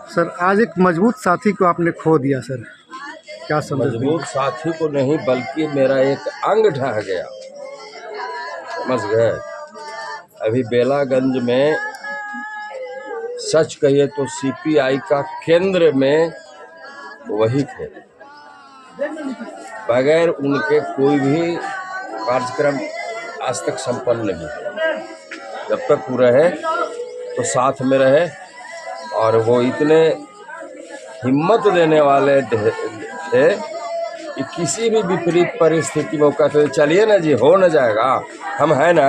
Sir आज एक मजबूत साथी को आपने खो दिया सर, क्या समझ मजबूत साथी को नहीं बल्कि मेरा एक अंग ढह गया, समझ गए। अभी बेलागंज में सच कहिए तो सीपीआई का केंद्र में वही थे। बगैर उनके कोई भी कार्यक्रम आज तक संपन्न नहीं हुआ। जब तक वो रहे तो साथ में रहे और वो इतने हिम्मत देने वाले थे कि किसी भी विपरीत परिस्थिति में वो कहते चलिए ना जी, हो न जाएगा, हम हैं ना,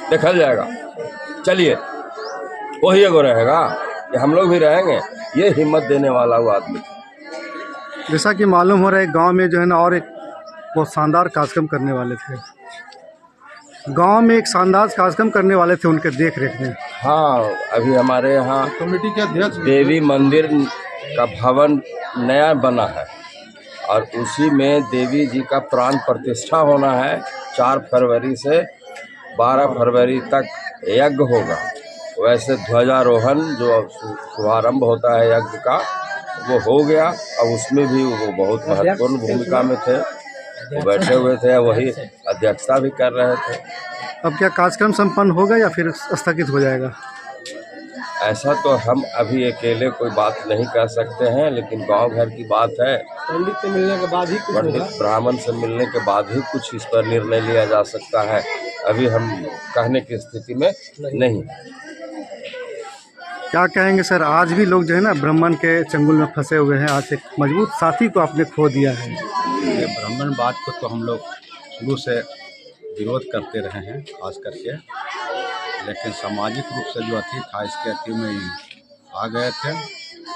देखल जाएगा, चलिए, वही एगो रहेगा कि हम लोग भी रहेंगे। ये हिम्मत देने वाला वो आदमी था। जैसा कि मालूम हो रहा है गांव में जो है ना और एक बहुत शानदार कार्यक्रम करने वाले थे, गांव में एक शानदार कार्यक्रम करने वाले थे उनके देख रेख में। हाँ, अभी हमारे यहाँ कमेटी के अध्यक्ष देवी मंदिर का भवन नया बना है और उसी में देवी जी का प्राण प्रतिष्ठा होना है। 4 फरवरी से 12 फरवरी तक यज्ञ होगा। वैसे ध्वजारोहण जो शुभारंभ होता है यज्ञ का वो हो गया। अब उसमें भी वो बहुत महत्वपूर्ण भूमिका में थे, वो बैठे हुए थे, वही अध्यक्षता भी कर रहे थे। अब क्या कार्यक्रम संपन्न होगा या फिर स्थगित हो जाएगा? ऐसा तो हम अभी अकेले कोई बात नहीं कर सकते हैं, लेकिन गांव घर की बात है। पंडित से मिलने के बाद ही पंडित ब्राह्मण से मिलने के बाद ही कुछ इस पर निर्णय लिया जा सकता है। अभी हम कहने की स्थिति में नहीं। क्या कहेंगे सर, आज भी लोग जो है ना ब्राह्मण के चंगुल में फंसे हुए हैं। आज एक मजबूत साथी को आपने खो दिया है। ये ब्राह्मण बात को तो हम लोग शुरू से विरोध करते रहे हैं, खास करके, लेकिन सामाजिक रूप से जो अति था इसके अति में ही आ गए थे।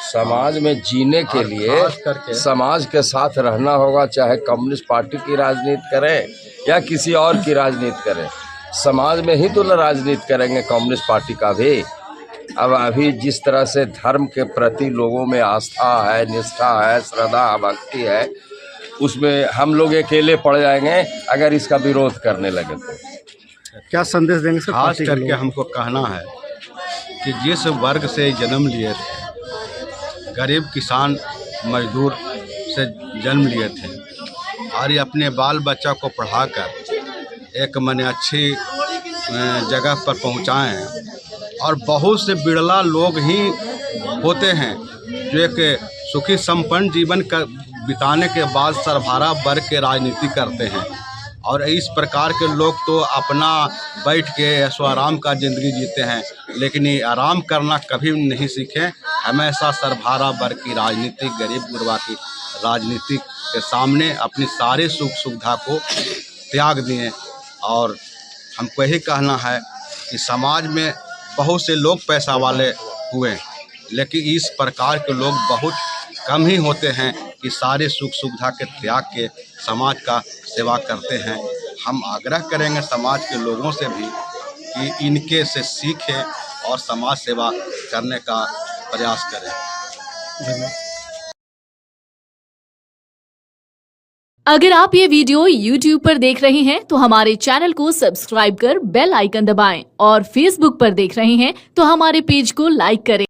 समाज में जीने के लिए समाज के साथ रहना होगा, चाहे कम्युनिस्ट पार्टी की राजनीति करें या किसी और की राजनीति करें। समाज में ही तो राजनीति करेंगे कम्युनिस्ट पार्टी का भी। अब अभी जिस तरह से धर्म के प्रति लोगों में आस्था है, निष्ठा है, श्रद्धा भक्ति है, उसमें हम लोग अकेले पड़ जाएंगे अगर इसका विरोध करने लगे तो। क्या संदेश देंगे सर? खास करके हमको कहना है कि जिस वर्ग से जन्म लिए थे, गरीब किसान मजदूर से जन्म लिए थे और ये अपने बाल बच्चा को पढ़ाकर एक मने अच्छी जगह पर पहुंचाएं। और बहुत से बिरला लोग ही होते हैं जो एक सुखी संपन्न जीवन का बिताने के बाद सरभारा वर्ग के राजनीति करते हैं। और इस प्रकार के लोग तो अपना बैठ के ऐशो आराम का ज़िंदगी जीते हैं, लेकिन ये आराम करना कभी नहीं सीखे। हमेशा सरभारा वर्ग की राजनीति, गरीब गुरबा की राजनीति के सामने अपनी सारी सुख सुविधा को त्याग दिए। और हमको यही कहना है कि समाज में बहुत से लोग पैसा वाले हुए, लेकिन इस प्रकार के लोग बहुत कम ही होते हैं कि सारे सुख सुविधा के त्याग के समाज का सेवा करते हैं। हम आग्रह करेंगे समाज के लोगों से भी कि इनके से सीखें और समाज सेवा करने का प्रयास करें। अगर आप ये वीडियो YouTube पर देख रहे हैं तो हमारे चैनल को सब्सक्राइब कर बेल आइकन दबाएं और Facebook पर देख रहे हैं तो हमारे पेज को लाइक करें।